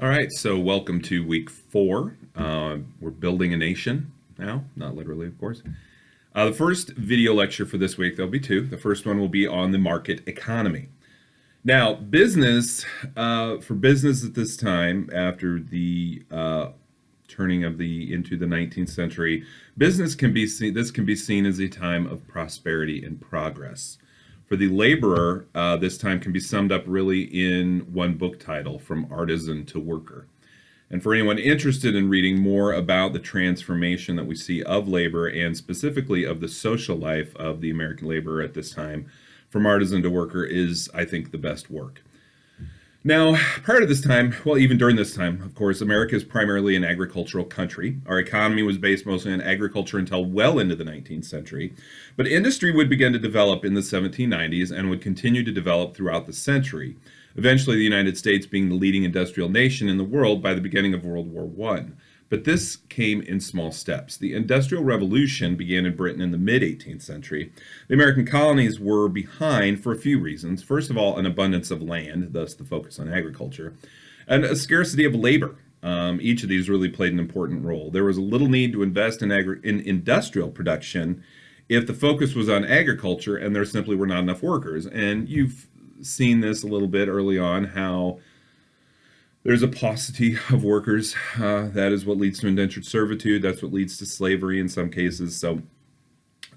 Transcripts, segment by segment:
All right, so welcome to week four. We're building a nation now, not literally, of course. The first video lecture for this week, there'll be two. The first one will be on the market economy. Now, for business at this time, after the turning of the into the 19th century, this can be seen as a time of prosperity and progress. For the laborer, this time can be summed up really in one book title, From Artisan to Worker. And for anyone interested in reading more about the transformation that we see of labor and specifically of the social life of the American laborer at this time, From Artisan to Worker is, I think, the best work. Now, prior to this time, well, even during this time, of course, America is primarily an agricultural country. Our economy was based mostly on agriculture until well into the 19th century. But industry would begin to develop in the 1790s and would continue to develop throughout the century, eventually the United States being the leading industrial nation in the world by the beginning of World War I. But this came in small steps. The Industrial Revolution began in Britain in the mid-18th century. The American colonies were behind for a few reasons. First of all, an abundance of land, thus the focus on agriculture, and a scarcity of labor. Each of these really played an important role. There was a little need to invest in industrial production if the focus was on agriculture and there simply were not enough workers. And you've seen this a little bit early on, how there's a paucity of workers. That is what leads to indentured servitude. That's what leads to slavery in some cases. So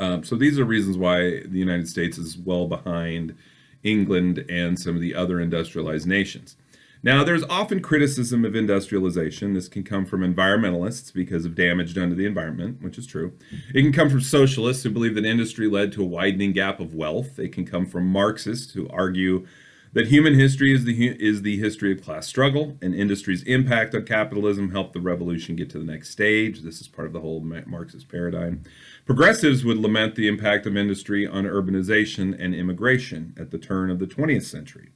these are reasons why the United States is well behind England and some of the other industrialized nations. Now, there's often criticism of industrialization. This can come from environmentalists because of damage done to the environment, which is true. It can come from socialists who believe that industry led to a widening gap of wealth. It can come from Marxists who argue that human history is the history of class struggle, and industry's impact on capitalism helped the revolution get to the next stage. This is part of the whole Marxist paradigm. Progressives would lament the impact of industry on urbanization and immigration at the turn of the 20th century.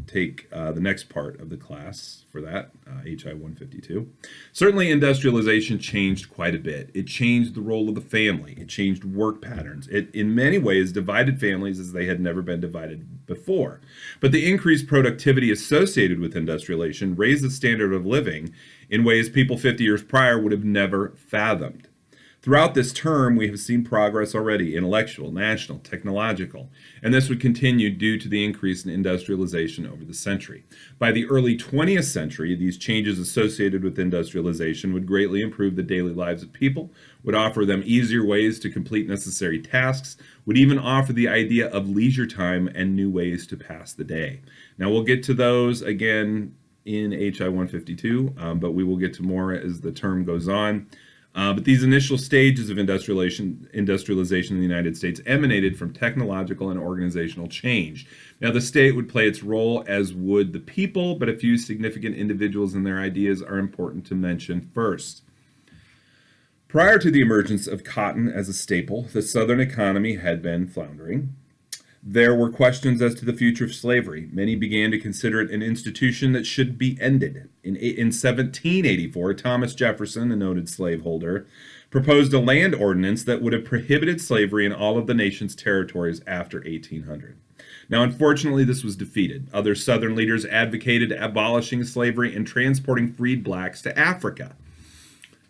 Take the next part of the class for that, HI 152. Certainly, industrialization changed quite a bit. It changed the role of the family. It changed work patterns. It, in many ways, divided families as they had never been divided before. But the increased productivity associated with industrialization raised the standard of living in ways people 50 years prior would have never fathomed. Throughout this term, we have seen progress already, intellectual, national, technological, and this would continue due to the increase in industrialization over the century. By the early 20th century, these changes associated with industrialization would greatly improve the daily lives of people, would offer them easier ways to complete necessary tasks, would even offer the idea of leisure time and new ways to pass the day. Now, we'll get to those again in HI 152, but we will get to more as the term goes on. But these initial stages of industrialization in the United States emanated from technological and organizational change. Now, the state would play its role, as would the people, but a few significant individuals and their ideas are important to mention first. Prior to the emergence of cotton as a staple, the Southern economy had been floundering. There were questions as to the future of slavery. Many began to consider it an institution that should be ended. In 1784, Thomas Jefferson, a noted slaveholder, proposed a land ordinance that would have prohibited slavery in all of the nation's territories after 1800. Now, unfortunately, this was defeated. Other Southern leaders advocated abolishing slavery and transporting freed blacks to Africa.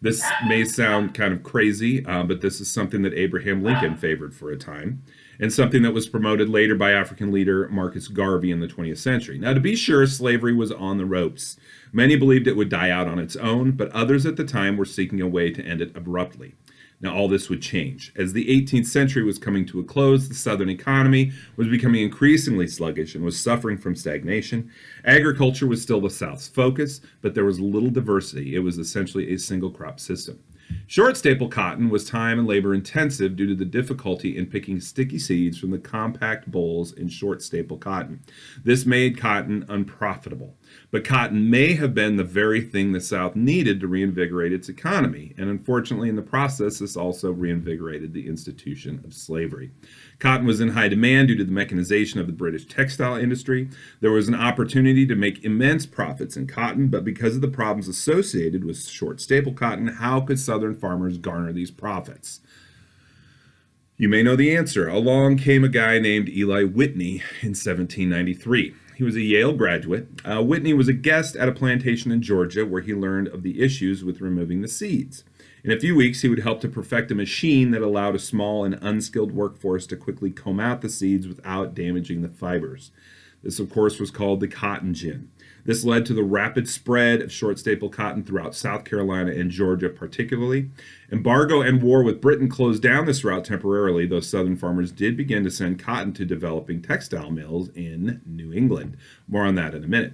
This may sound kind of crazy, but this is something that Abraham Lincoln favored for a time, and something that was promoted later by African leader Marcus Garvey in the 20th century. Now, to be sure, slavery was on the ropes. Many believed it would die out on its own, but others at the time were seeking a way to end it abruptly. Now, all this would change. As the 18th century was coming to a close, the Southern economy was becoming increasingly sluggish and was suffering from stagnation. Agriculture was still the South's focus, but there was little diversity. It was essentially a single crop system. Short staple cotton was time and labor intensive due to the difficulty in picking sticky seeds from the compact bolls in short staple cotton. This made cotton unprofitable. But cotton may have been the very thing the South needed to reinvigorate its economy, and unfortunately in the process this also reinvigorated the institution of slavery. Cotton was in high demand due to the mechanization of the British textile industry. There was an opportunity to make immense profits in cotton, but because of the problems associated with short staple cotton, how could Southern farmers garner these profits? You may know the answer. Along came a guy named Eli Whitney in 1793. He He was a Yale graduate. Whitney was a guest at a plantation in Georgia where he learned of the issues with removing the seeds. In a few weeks, he would help to perfect a machine that allowed a small and unskilled workforce to quickly comb out the seeds without damaging the fibers. This, of course, was called the cotton gin. This led to the rapid spread of short staple cotton throughout South Carolina and Georgia, particularly. Embargo and war with Britain closed down this route temporarily, though Southern farmers did begin to send cotton to developing textile mills in New England. More on that in a minute.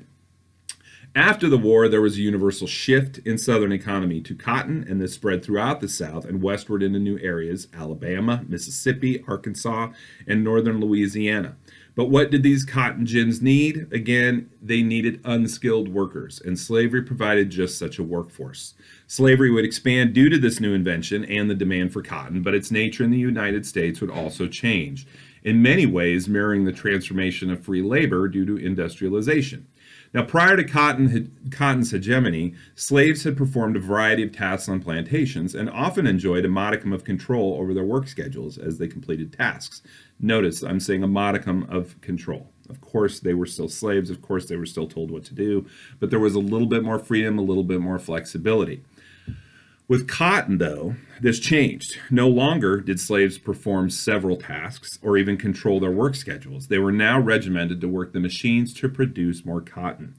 After the war, there was a universal shift in Southern economy to cotton, and this spread throughout the South and westward into new areas, Alabama, Mississippi, Arkansas, and northern Louisiana. But what did these cotton gins need? Again, they needed unskilled workers, and slavery provided just such a workforce. Slavery would expand due to this new invention and the demand for cotton, but its nature in the United States would also change, in many ways mirroring the transformation of free labor due to industrialization. Now, prior to cotton's hegemony, slaves had performed a variety of tasks on plantations and often enjoyed a modicum of control over their work schedules as they completed tasks. Notice I'm saying a modicum of control. Of course, they were still slaves. Of course, they were still told what to do, but there was a little bit more freedom, a little bit more flexibility. With cotton, though, this changed. No longer did slaves perform several tasks or even control their work schedules. They were now regimented to work the machines to produce more cotton.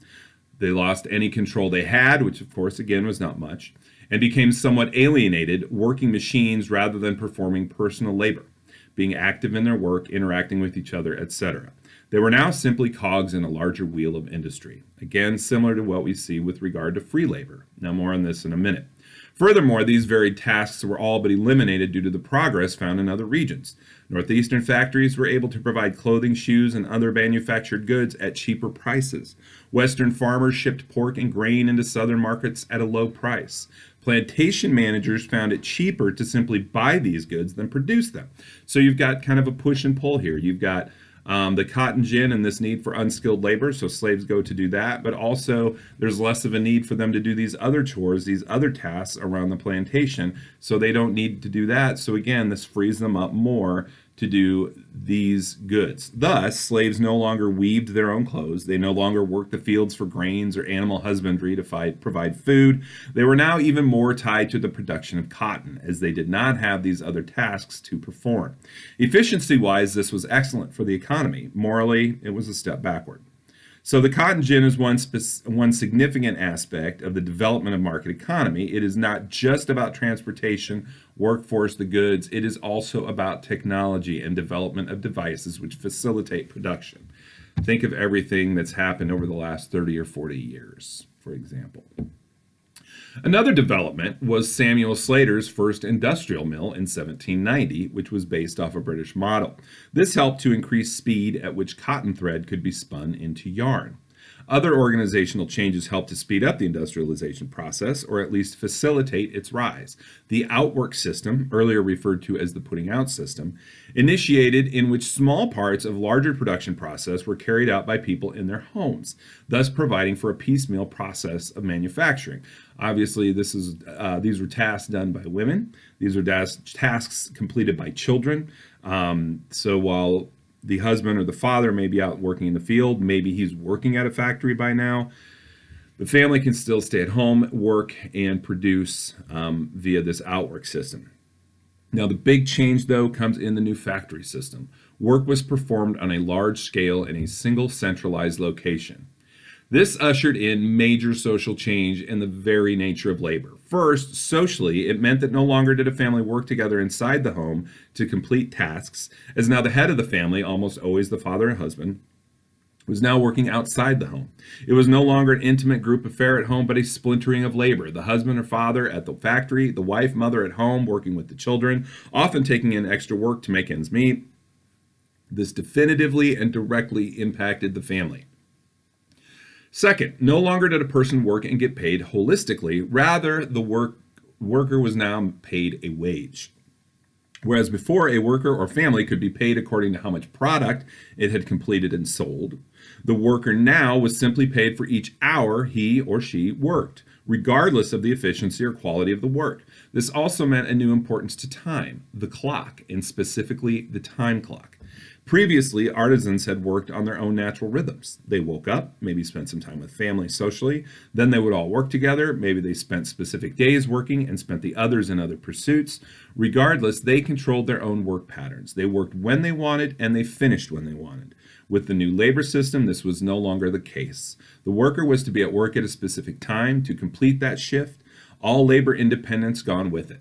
They lost any control they had, which of course, again, was not much, and became somewhat alienated, working machines rather than performing personal labor, being active in their work, interacting with each other, etc. They were now simply cogs in a larger wheel of industry. Again, similar to what we see with regard to free labor. Now, more on this in a minute. Furthermore, these varied tasks were all but eliminated due to the progress found in other regions. Northeastern factories were able to provide clothing, shoes, and other manufactured goods at cheaper prices. Western farmers shipped pork and grain into southern markets at a low price. Plantation managers found it cheaper to simply buy these goods than produce them. So you've got kind of a push and pull here. You've got the cotton gin and this need for unskilled labor, so slaves go to do that, but also there's less of a need for them to do these other chores, these other tasks around the plantation, so they don't need to do that. So again, this frees them up more to do these goods. Thus, slaves no longer weaved their own clothes. They no longer worked the fields for grains or animal husbandry to provide food. They were now even more tied to the production of cotton, as they did not have these other tasks to perform. Efficiency-wise, this was excellent for the economy. Morally, it was a step backward. So the cotton gin is one significant aspect of the development of market economy. It is not just about transportation, workforce, the goods. It is also about technology and development of devices which facilitate production. Think of everything that's happened over the last 30 or 40 years, for example. Another development was Samuel Slater's first industrial mill in 1790, which was based off a British model. This helped to increase speed at which cotton thread could be spun into yarn. Other organizational changes helped to speed up the industrialization process, or at least facilitate its rise. The outwork system, earlier referred to as the putting out system, initiated in which small parts of larger production process were carried out by people in their homes, thus providing for a piecemeal process of manufacturing. Obviously, these were tasks done by women. These are tasks completed by children. So while the husband or the father may be out working in the field, maybe he's working at a factory by now, the family can still stay at home, work, and produce via this outwork system. Now, the big change, though, comes in the new factory system. Work was performed on a large scale in a single centralized location. This ushered in major social change in the very nature of labor. First, socially, it meant that no longer did a family work together inside the home to complete tasks, as now the head of the family, almost always the father and husband, was now working outside the home. It was no longer an intimate group affair at home, but a splintering of labor. The husband or father at the factory, the wife, mother at home, working with the children, often taking in extra work to make ends meet. This definitively and directly impacted the family. Second, no longer did a person work and get paid holistically. Rather, the worker was now paid a wage. Whereas before, a worker or family could be paid according to how much product it had completed and sold, the worker now was simply paid for each hour he or she worked, regardless of the efficiency or quality of the work. This also meant a new importance to time, the clock, and specifically the time clock. Previously, artisans had worked on their own natural rhythms. They woke up, maybe spent some time with family socially, then they would all work together. Maybe they spent specific days working and spent the others in other pursuits. Regardless, they controlled their own work patterns. They worked when they wanted and they finished when they wanted. With the new labor system, this was no longer the case. The worker was to be at work at a specific time to complete that shift, all labor independence gone with it.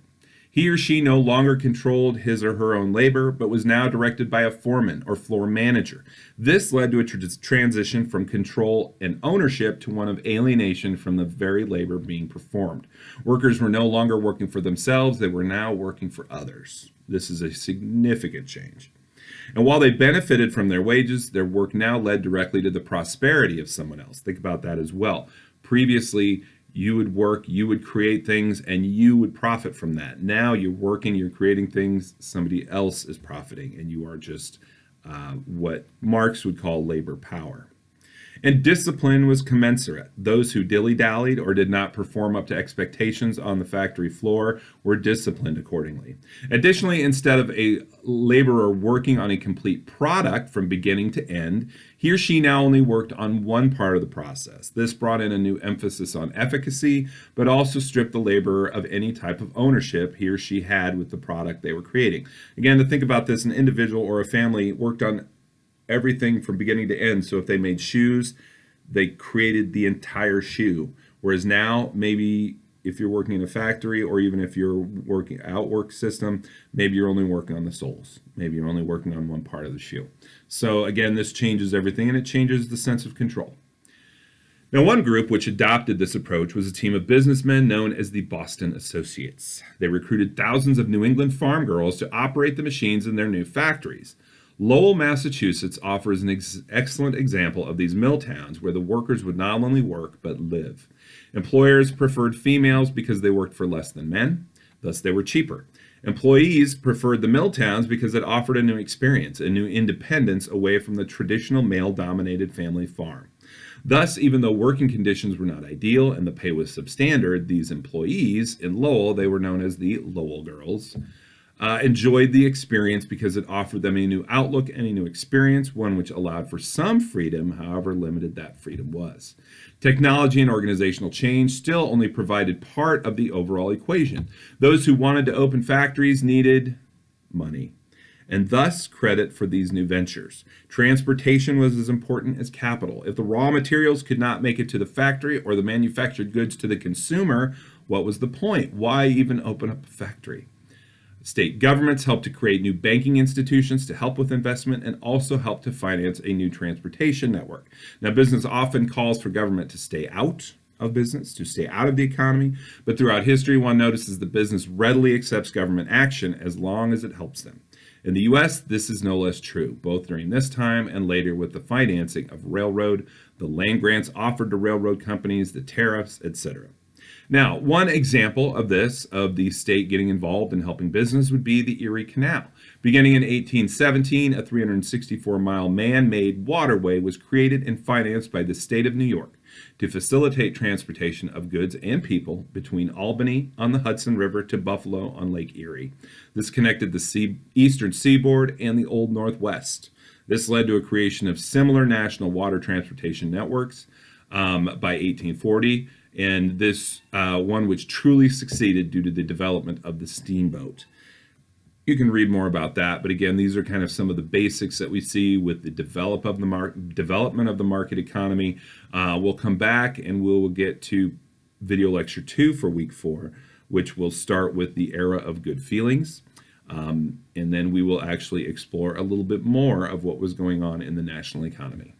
He or she no longer controlled his or her own labor, but was now directed by a foreman or floor manager. This led to a transition from control and ownership to one of alienation from the very labor being performed. Workers were no longer working for themselves, they were now working for others. This is a significant change. And while they benefited from their wages, their work now led directly to the prosperity of someone else. Think about that as well. Previously, you would work, you would create things, and you would profit from that. Now you're working, you're creating things, somebody else is profiting, and you are just what Marx would call labor power. And discipline was commensurate. Those who dilly-dallied or did not perform up to expectations on the factory floor were disciplined accordingly. Additionally, instead of a laborer working on a complete product from beginning to end, he or she now only worked on one part of the process. This brought in a new emphasis on efficacy, but also stripped the laborer of any type of ownership he or she had with the product they were creating. Again, to think about this, an individual or a family worked on everything from beginning to end. So if they made shoes, they created the entire shoe. Whereas now, maybe if you're working in a factory or even if you're working outwork system, maybe you're only working on the soles. Maybe you're only working on one part of the shoe. So again, this changes everything and it changes the sense of control. Now, one group which adopted this approach was a team of businessmen known as the Boston Associates. They recruited thousands of New England farm girls to operate the machines in their new factories. Lowell, Massachusetts offers an excellent example of these mill towns where the workers would not only work but live. Employers preferred females because they worked for less than men, thus they were cheaper. Employees preferred the mill towns because it offered a new experience, a new independence away from the traditional male-dominated family farm. Thus, even though working conditions were not ideal and the pay was substandard, these employees in Lowell, they were known as the Lowell Girls, enjoyed the experience because it offered them a new outlook and a new experience, one which allowed for some freedom, however limited that freedom was. Technology and organizational change still only provided part of the overall equation. Those who wanted to open factories needed money, and thus credit for these new ventures. Transportation was as important as capital. If the raw materials could not make it to the factory or the manufactured goods to the consumer, what was the point? Why even open up a factory? State governments helped to create new banking institutions to help with investment and also help to finance a new transportation network. Now, business often calls for government to stay out of business, to stay out of the economy, but throughout history, one notices that business readily accepts government action as long as it helps them. In the U.S., this is no less true, both during this time and later with the financing of railroad, the land grants offered to railroad companies, the tariffs, etc. Now, one example of this, of the state getting involved in helping business, would be the Erie Canal. Beginning in 1817, a 364-mile man-made waterway was created and financed by the state of New York to facilitate transportation of goods and people between Albany on the Hudson River to Buffalo on Lake Erie. This connected the eastern seaboard and the Old Northwest. This led to a creation of similar national water transportation networks by 1840. And this one which truly succeeded due to the development of the steamboat. You can read more about that, but again, these are kind of some of the basics that we see with the development of the market economy. We'll come back and we'll get to video lecture 2 for week 4, which will start with the era of good feelings. And then we will actually explore a little bit more of what was going on in the national economy.